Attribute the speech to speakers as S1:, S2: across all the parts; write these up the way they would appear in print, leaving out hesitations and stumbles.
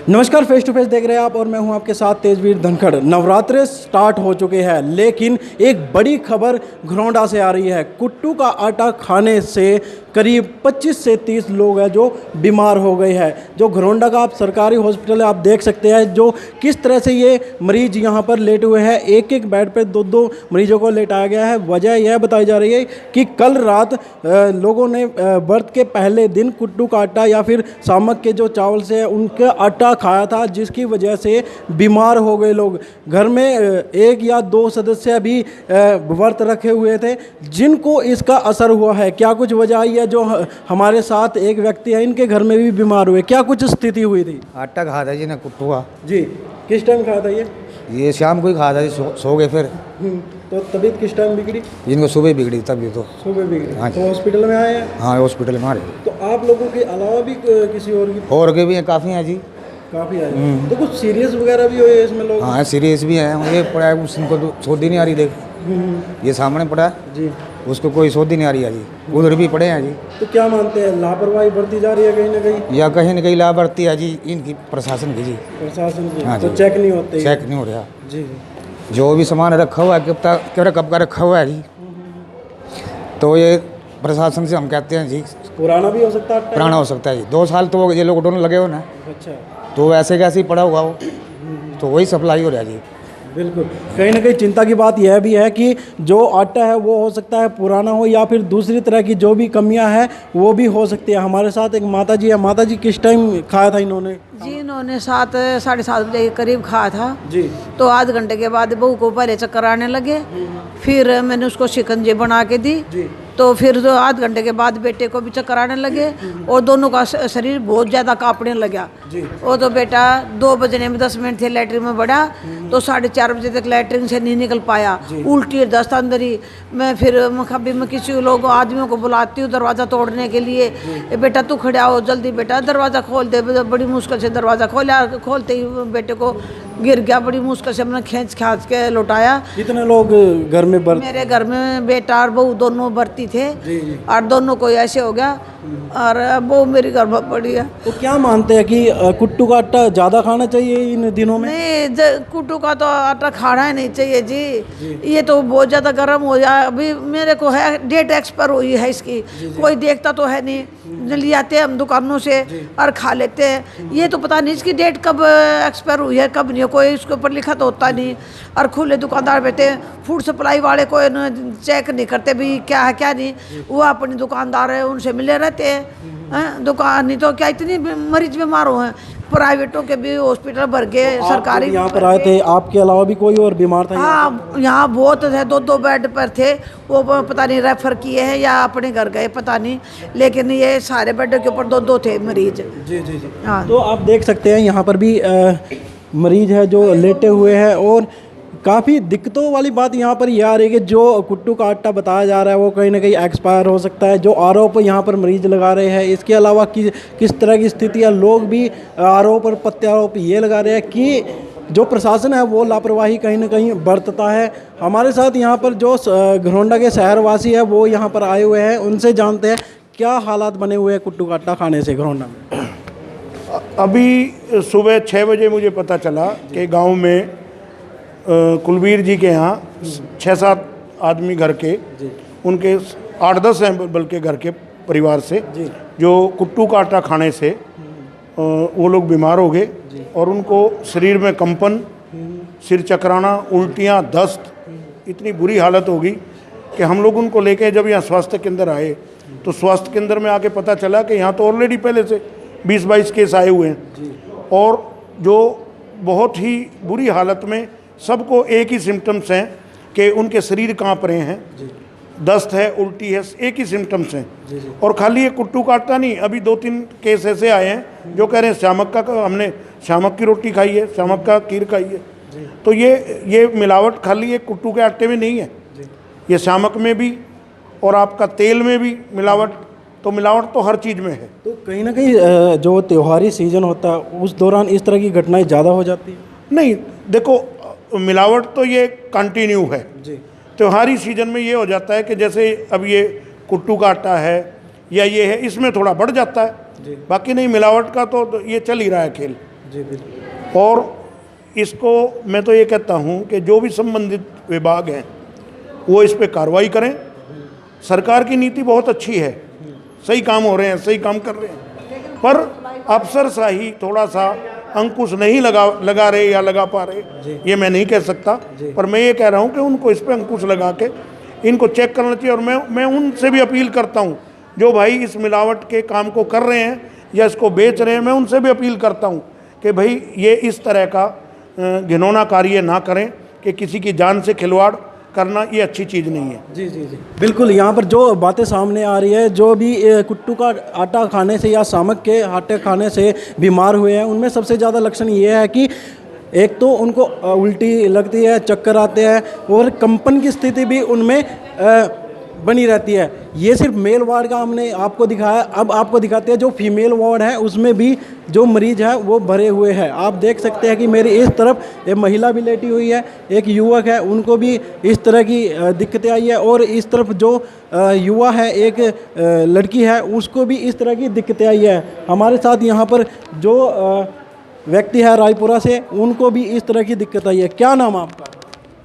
S1: नमस्कार, face to face देख रहे हैं आप और मैं हूं आपके साथ तेजवीर धनखड़। नवरात्रे स्टार्ट हो चुके हैं, लेकिन एक बड़ी खबर घरौंडा से आ रही है। कुट्टू का आटा खाने से करीब 25 से 30 लोग हैं जो बीमार हो गए हैं। जो घरौंडा का आप सरकारी हॉस्पिटल है, आप देख सकते हैं जो किस तरह से ये मरीज यहाँ पर लेटे हुए हैं। एक एक बेड पर दो मरीजों को लेटाया गया है। वजह यह बताई जा रही है कि कल रात लोगों ने व्रत के पहले दिन कुट्टू का आटा या फिर सामक के जो चावल से उनका आटा खाया था, जिसकी वजह से बीमार हो गए लोग। घर में एक या दो सदस्य भी व्रत रखे हुए थे जिनको इसका असर हुआ है। क्या कुछ वजह आई है? जो हमारे साथ एक व्यक्ति है, इनके घर में भी बीमार हुए, क्या कुछ स्थिति हुई थी?
S2: आटा खाया था जी ने कुट्टू का।
S1: जी, किस टाइम खाया था
S2: ये शाम को ही खाया था जी, सो गए फिर।
S1: तो तबीयत किस टाइम बिगड़ी?
S2: जिनको सुबह बिगड़ी तभी तो
S1: सुबह बिगड़ी।
S2: हाँ
S1: तो हॉस्पिटल में आए हैं?
S2: हाँ, हॉस्पिटल में आ रहे।
S1: तो आप लोगों के अलावा भी किसी और की?
S2: और के भी हैं, काफ़ी हैं जी।
S1: काफ़ी आए। तो कुछ सीरियस वगैरह भी हुए इसमें लोग?
S2: हाँ, सीरियस भी हैं। ये पड़ा है, उनको तो सोधी नहीं आ रही। देख ये सामने पड़ा है
S1: जी,
S2: उसको कोई सोधी नहीं आ रही है जी। उधर भी पड़े हैं जी।
S1: तो क्या मानते हैं, लापरवाही बढ़ती जा रही है कहीं ना कहीं?
S2: या कहीं न कहीं लाभार्थी है जी इनकी, प्रशासन की जी।
S1: प्रशासन की?
S2: हाँ
S1: तो
S2: जी।
S1: चेक नहीं होते?
S2: चेक नहीं हो रहा।
S1: जी।
S2: जो भी सामान रखा हुआ है कब का रखा हुआ है जी। तो ये प्रशासन से हम कहते हैं जी,
S1: पुराना भी हो सकता है?
S2: पुराना हो सकता है जी। 2 साल तो ये लॉकडाउन लगे हो ना,
S1: अच्छा।
S2: तो वैसे कैसे ही पड़ा हुआ हो, तो वही सप्लाई हो रहा है जी।
S1: बिल्कुल। कहीं ना कहीं चिंता की बात यह भी है कि जो आटा है वो हो सकता है पुराना हो, या फिर दूसरी तरह की जो भी कमियां हैं वो भी हो सकती है। हमारे साथ एक माता जी है। माता जी, किस टाइम खाया था इन्होंने?
S3: जी, इन्होंने 7-7:30 बजे के करीब खाया था
S1: जी।
S3: तो आध घंटे के बाद बहू को पहले चक्कर आने लगे। फिर मैंने उसको शिकंजी बना के दी।
S1: जी।
S3: तो फिर जो आध घंटे के बाद बेटे को भी चक्कर आने लगे और दोनों का शरीर बहुत ज़्यादा कांपने लगा।
S1: जी।
S3: वो तो बेटा 2 बजने में 10 मिनट थे लैट्रिन में बढ़ा, तो 4:30 बजे तक लैट्रिन से नहीं निकल पाया। उल्टी दस्त अंदर ही। मैं फिर मैं किसी लोग आदमियों को बुलाती हूँ दरवाज़ा तोड़ने के लिए। बेटा तू खड़ा हो, जल्दी बेटा दरवाज़ा खोल दे। बड़ी मुश्किल से दरवाज़ा खोला। खोलते ही बेटे को गिर गया। बड़ी मुश्किल से हमने खींच के लौटाया।
S1: कितने लोग घर में
S3: मेरे घर में बेटा और बहू दोनों भर्ती थे।
S1: जी, जी।
S3: और दोनों को ऐसे हो गया और बहू मेरी घर में पड़ी है।
S1: तो क्या मानते हैं कि कुट्टू का आटा ज़्यादा खाना चाहिए इन दिनों में?
S3: नहीं, कुट्टू का तो आटा खाना ही नहीं चाहिए जी। ये तो बहुत ज़्यादा गर्म हो जाए। अभी मेरे को है डेट एक्सपायर हुई है इसकी। कोई देखता तो है नहीं, ले आते हम दुकानों से और खा लेते हैं। ये तो पता नहीं इसकी डेट कब एक्सपायर हुई है कब नहीं, कोई इसके ऊपर लिखा तो होता नहीं। और खुले दुकानदार बैठे हैं, फूड सप्लाई वाले को चेक नहीं करते भी क्या है क्या नहीं। वो अपने दुकानदार है, उनसे मिले रहते हैं। दुकान नहीं तो क्या इतनी मरीज बीमार हुए हैं। प्राइवेटों के भी हॉस्पिटल भर गए, सरकारी।
S1: यहाँ पर आए थे, आपके अलावा भी कोई और बीमार था?
S3: हाँ, यहाँ बहुत थे, 2 बेड पर थे। वो पता नहीं रेफर किए हैं या अपने घर गए, पता नहीं। लेकिन ये सारे बेड के ऊपर 2 थे मरीज।
S1: जी जी जी।
S3: हाँ।
S1: तो आप देख सकते हैं यहाँ पर भी मरीज है जो लेटे हुए हैं। और काफ़ी दिक्कतों वाली बात यहाँ पर यह आ रही है कि जो कुट्टू का आटा बताया जा रहा है वो कहीं ना कहीं एक्सपायर हो सकता है। जो आरोप यहाँ पर मरीज लगा रहे हैं, इसके अलावा किस तरह की स्थिति है, लोग भी आरोप और प्रत्यारोप ये लगा रहे हैं कि जो प्रशासन है वो लापरवाही कहीं ना कहीं बरतता है। हमारे साथ यहाँ पर जो घरौंडा के शहरवासी है वो यहाँ पर आए हुए हैं, उनसे जानते हैं क्या हालात बने हुए हैं कुट्टू का आटा खाने से घरौंडा में।
S4: अभी सुबह 6 बजे मुझे पता चला कि गांव में कुलबीर जी के यहाँ 6-7 आदमी घर के, उनके 8-10 हैं बल्कि घर के परिवार से, जो कुट्टू का आटा खाने से वो लोग बीमार हो गए। और उनको शरीर में कंपन, सिर चकराना, उल्टियाँ, दस्त, इतनी बुरी हालत हो गई कि हम लोग उनको लेके जब यहाँ स्वास्थ्य केंद्र आए तो स्वास्थ्य केंद्र में आके पता चला कि यहाँ तो ऑलरेडी पहले से 20-22 केस आए हुए हैं। और जो बहुत ही बुरी हालत में, सबको एक ही सिम्टम्स हैं कि उनके शरीर कांप रहे हैं, दस्त है, उल्टी है, एक ही सिम्टम्स हैं। और खाली ये कुट्टू का आटा नहीं, अभी 2-3 केस ऐसे आए हैं जो कह रहे हैं शामक का, हमने शामक की रोटी खाई है, शामक का खीर खाई है। तो ये मिलावट खाली ये कुट्टू के आटे में नहीं है, ये शामक में भी और आपका तेल में भी मिलावट। तो मिलावट तो हर चीज़ में है।
S1: तो कहीं ना कहीं जो त्योहारी सीजन होता है उस दौरान इस तरह की घटनाएं ज़्यादा हो जाती है?
S4: नहीं, देखो मिलावट तो ये कंटिन्यू है
S1: जी।
S4: त्योहारी सीजन में ये हो जाता है कि जैसे अब ये कुट्टू का आटा है या ये है, इसमें थोड़ा बढ़ जाता है। बाकी नहीं, मिलावट का तो ये चल ही रहा है खेल।
S1: जी बिल्कुल।
S4: और इसको मैं तो ये कहता हूँ कि जो भी संबंधित विभाग हैं वो इस पे कार्रवाई करें। सरकार की नीति बहुत अच्छी है, सही काम हो रहे हैं, सही काम कर रहे हैं, पर अफसरशाही थोड़ा सा अंकुश नहीं लगा रहे या लगा पा रहे, ये मैं नहीं कह सकता, पर मैं ये कह रहा हूँ कि उनको इस पे अंकुश लगा के इनको चेक करना चाहिए। और मैं उनसे भी अपील करता हूँ जो भाई इस मिलावट के काम को कर रहे हैं या इसको बेच रहे हैं, मैं उनसे भी अपील करता हूँ कि भाई ये इस तरह का घिनौना कार्य ना करें कि किसी की जान से खिलवाड़ करना ये अच्छी चीज़ नहीं है।
S1: जी जी जी बिल्कुल। यहाँ पर जो बातें सामने आ रही है, जो भी कुट्टू का आटा खाने से या सामक के आटे खाने से बीमार हुए हैं, उनमें सबसे ज़्यादा लक्षण ये है कि एक तो उनको उल्टी लगती है, चक्कर आते हैं और कंपन की स्थिति भी उनमें बनी रहती है। ये सिर्फ मेल वार्ड का हमने आपको दिखाया, अब आपको दिखाते हैं जो फीमेल वार्ड है उसमें भी जो मरीज है वो भरे हुए हैं। आप देख सकते हैं कि मेरी इस तरफ एक महिला भी लेटी हुई है, एक युवक है, उनको भी इस तरह की दिक्कतें आई है, और इस तरफ जो युवा है, एक लड़की है, उसको भी इस तरह की दिक्कतें आई है। हमारे साथ यहाँ पर जो व्यक्ति है रायपुरा से, उनको भी इस तरह की दिक्कत आई है। क्या नाम है आपका?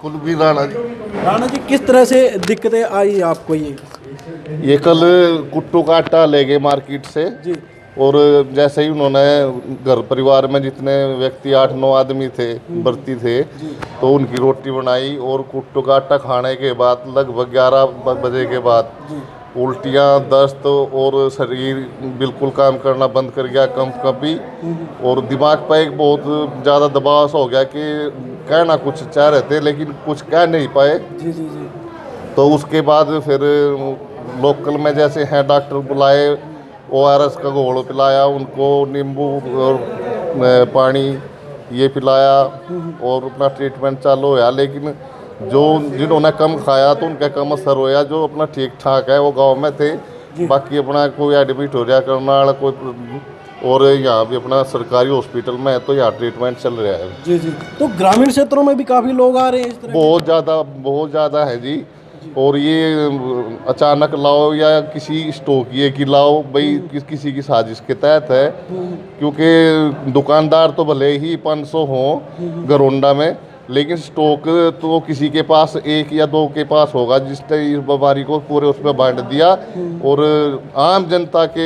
S5: कुलबीर राणा जी।
S1: राणा जी, किस तरह से दिक्कतें आई आपको? ये
S5: कल कुट्टू का आटा ले गए मार्केट से
S1: जी,
S5: और जैसे ही उन्होंने घर परिवार में जितने व्यक्ति 8-9 आदमी थे, भर्ती थे, तो उनकी रोटी बनाई और कुट्टू का आटा खाने के बाद लगभग 11 बजे के बाद उल्टियाँ, दस्त और शरीर बिल्कुल काम करना बंद कर गया, कंपी, और दिमाग पर एक बहुत ज़्यादा दबाव सा हो गया कि कहना कुछ चाह रहे थे लेकिन कुछ कह नहीं पाए।
S1: जी जी जी।
S5: तो उसके बाद फिर लोकल में जैसे हैं डॉक्टर बुलाए, ORS का घोल पिलाया उनको, नींबू और पानी ये पिलाया और अपना ट्रीटमेंट चालू होया। लेकिन जो जिन्होंने कम खाया तो उनका कम असर होया, जो अपना ठीक ठाक है वो गांव में थे, बाकी अपना कोई एडमिट हो रहा करना वाला कोई, और यहाँ भी अपना सरकारी हॉस्पिटल में है तो यहाँ ट्रीटमेंट चल रहा है।
S1: जी जी। तो ग्रामीण क्षेत्रों में भी काफ़ी लोग आ रहे हैं इस तरह?
S5: बहुत ज़्यादा है जी। और ये अचानक लाओ या किसी स्टॉक की लाओ, भाई किसी की साजिश के तहत है, क्योंकि दुकानदार तो भले ही 500 हों घरोंडा में, लेकिन स्टॉक तो किसी के पास 1 या 2 के पास होगा जिसने इस बीमारी को पूरे उसमें बांट दिया और आम जनता के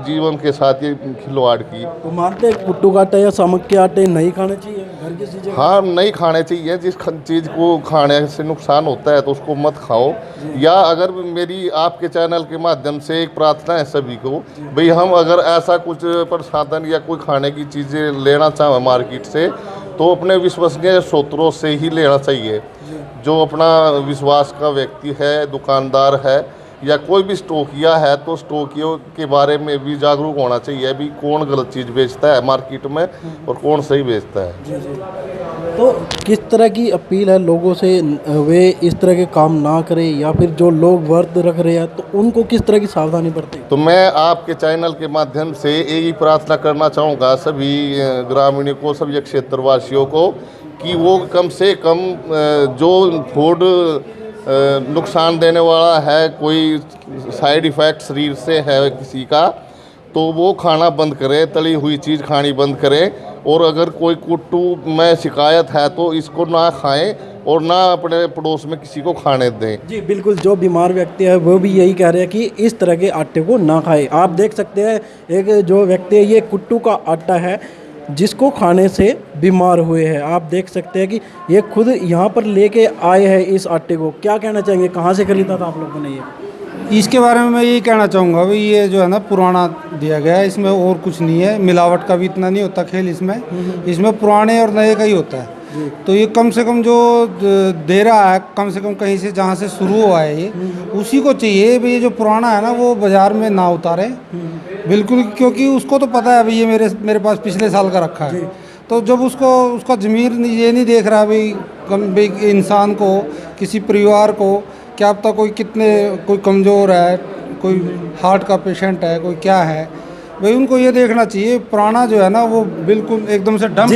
S5: जीवन के साथ ये खिलवाड़ की।
S1: तो मानते हैं कुट्टू का आटा या सामक के आटे नहीं खाने चाहिए घर की चीज़ें?
S5: हाँ, नहीं खाने चाहिए। जिस चीज़ को खाने से नुकसान होता है तो उसको मत खाओ। या अगर मेरी आपके चैनल के माध्यम से एक प्रार्थना है सभी को, भाई हम अगर ऐसा कुछ प्रसाधन या कोई खाने की चीज़ें लेना चाहें मार्केट से तो अपने विश्वसनीय स्रोतों से ही लेना चाहिए। जो अपना विश्वास का व्यक्ति है, दुकानदार है या कोई भी स्टॉकिया है, तो स्टॉकियों के बारे में भी जागरूक होना चाहिए अभी कौन गलत चीज़ बेचता है मार्केट में और कौन सही बेचता है।
S1: जी जी। तो किस तरह की अपील है लोगों से, वे इस तरह के काम ना करें, या फिर जो लोग व्रत रख रहे हैं तो उनको किस तरह की सावधानी बरतें?
S5: तो मैं आपके चैनल के माध्यम से यही प्रार्थना करना चाहूँगा सभी ग्रामीणों को, सभी क्षेत्रवासियों को, कि वो कम से कम जो फूड नुकसान देने वाला है, कोई साइड इफ़ेक्ट शरीर से है किसी का, तो वो खाना बंद करें, तली हुई चीज़ खानी बंद करें। और अगर कोई कुट्टू में शिकायत है तो इसको ना खाएं और ना अपने पड़ोस में किसी को खाने दें।
S1: जी बिल्कुल। जो बीमार व्यक्ति है वो भी यही कह रहे हैं कि इस तरह के आटे को ना खाएं। आप देख सकते हैं एक जो व्यक्ति है, ये कुट्टू का आटा है जिसको खाने से बीमार हुए हैं। आप देख सकते हैं कि ये खुद यहाँ पर लेके आए हैं इस आटे को। क्या कहना चाहेंगे, कहाँ से खरीदा था आप लोगों ने ये?
S2: इसके बारे में मैं यही कहना चाहूँगा भाई, ये जो है ना पुराना दिया गया है, इसमें और कुछ नहीं है, मिलावट का भी इतना नहीं होता खेल इसमें पुराने और नए का ही होता है। तो ये कम से कम जो दे रहा है, कम से कम कहीं से जहाँ से शुरू हुआ है ये, उसी को चाहिए भाई। ये जो पुराना है ना वो बाज़ार में ना उतारे बिल्कुल, क्योंकि उसको तो पता है भाई ये मेरे पास पिछले साल का रखा है। तो जब उसका ज़मीर ये नहीं देख रहा भाई इंसान को, किसी परिवार को, क्या पता कोई कमज़ोर है, कोई हार्ट का पेशेंट है, कोई क्या है भाई, उनको ये देखना चाहिए पुराना जो है ना वो बिल्कुल एकदम से डंप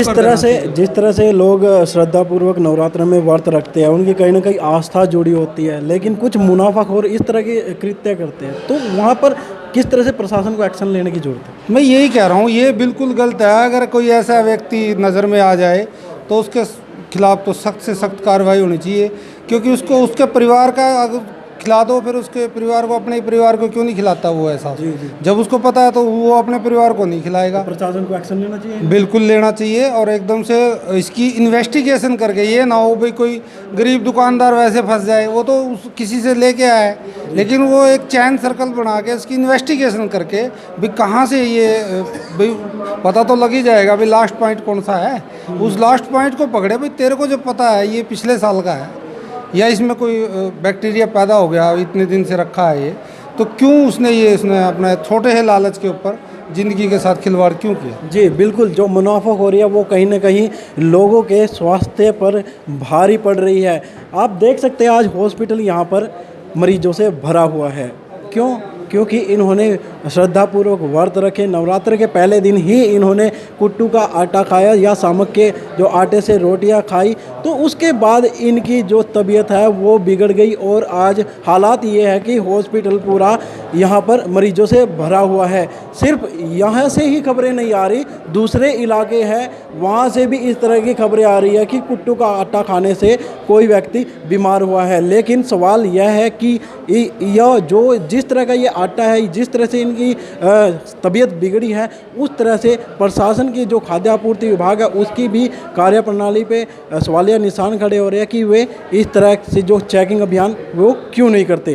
S1: जिस तरह से लोग श्रद्धापूर्वक नवरात्र में व्रत रखते हैं, उनकी कहीं ना कहीं आस्था जुड़ी होती है, लेकिन कुछ मुनाफाखोर इस तरह के कृत्य करते हैं, तो वहाँ पर किस तरह से प्रशासन को एक्शन लेने की जरूरत है?
S2: मैं यही कह रहा हूँ, ये बिल्कुल गलत है। अगर कोई ऐसा व्यक्ति नज़र में आ जाए तो उसके खिलाफ तो सख्त से सख्त कार्रवाई होनी चाहिए, क्योंकि उसको उसके परिवार का अगर खिला दो, फिर उसके परिवार को, अपने ही परिवार को क्यों नहीं खिलाता वो ऐसा? जब उसको पता है तो वो अपने परिवार को नहीं खिलाएगा।
S1: प्रशासन को एक्शन लेना चाहिए,
S2: बिल्कुल लेना चाहिए, और एकदम से इसकी इन्वेस्टिगेशन करके, ये ना हो भाई कोई गरीब दुकानदार वैसे फंस जाए, वो तो किसी से लेके आए, लेकिन वो एक चैन सर्कल बना के इसकी इन्वेस्टिगेशन करके भाई कहाँ से ये भाई पता तो लग ही जाएगा भाई लास्ट पॉइंट कौन सा है। उस लास्ट पॉइंट को पकड़े भाई, तेरे को जो पता है ये पिछले साल का है या इसमें कोई बैक्टीरिया पैदा हो गया, इतने दिन से रखा है ये, तो क्यों उसने अपने छोटे से लालच के ऊपर ज़िंदगी के साथ खिलवाड़ क्यों किया?
S1: जी बिल्कुल, जो मुनाफा हो रही है वो कहीं ना कहीं लोगों के स्वास्थ्य पर भारी पड़ रही है। आप देख सकते हैं आज हॉस्पिटल यहाँ पर मरीजों से भरा हुआ है। क्यों? क्योंकि इन्होंने श्रद्धापूर्वक व्रत रखे। नवरात्र के पहले दिन ही इन्होंने कुट्टू का आटा खाया या सामक के जो आटे से रोटियां खाई, तो उसके बाद इनकी जो तबीयत है वो बिगड़ गई और आज हालात ये है कि हॉस्पिटल पूरा यहाँ पर मरीजों से भरा हुआ है। सिर्फ यहाँ से ही खबरें नहीं आ रही, दूसरे इलाके हैं वहाँ से भी इस तरह की खबरें आ रही है कि कुट्टू का आटा खाने से कोई व्यक्ति बीमार हुआ है। लेकिन सवाल यह है कि यह जो जिस तरह का ये आटा है, जिस तरह से इनकी तबीयत बिगड़ी है, उस तरह से प्रशासन की जो खाद्य आपूर्ति विभाग है उसकी भी कार्यप्रणाली पे सवालिया निशान खड़े हो रहे हैं कि वे इस तरह से जो चेकिंग अभियान वो क्यों नहीं करते।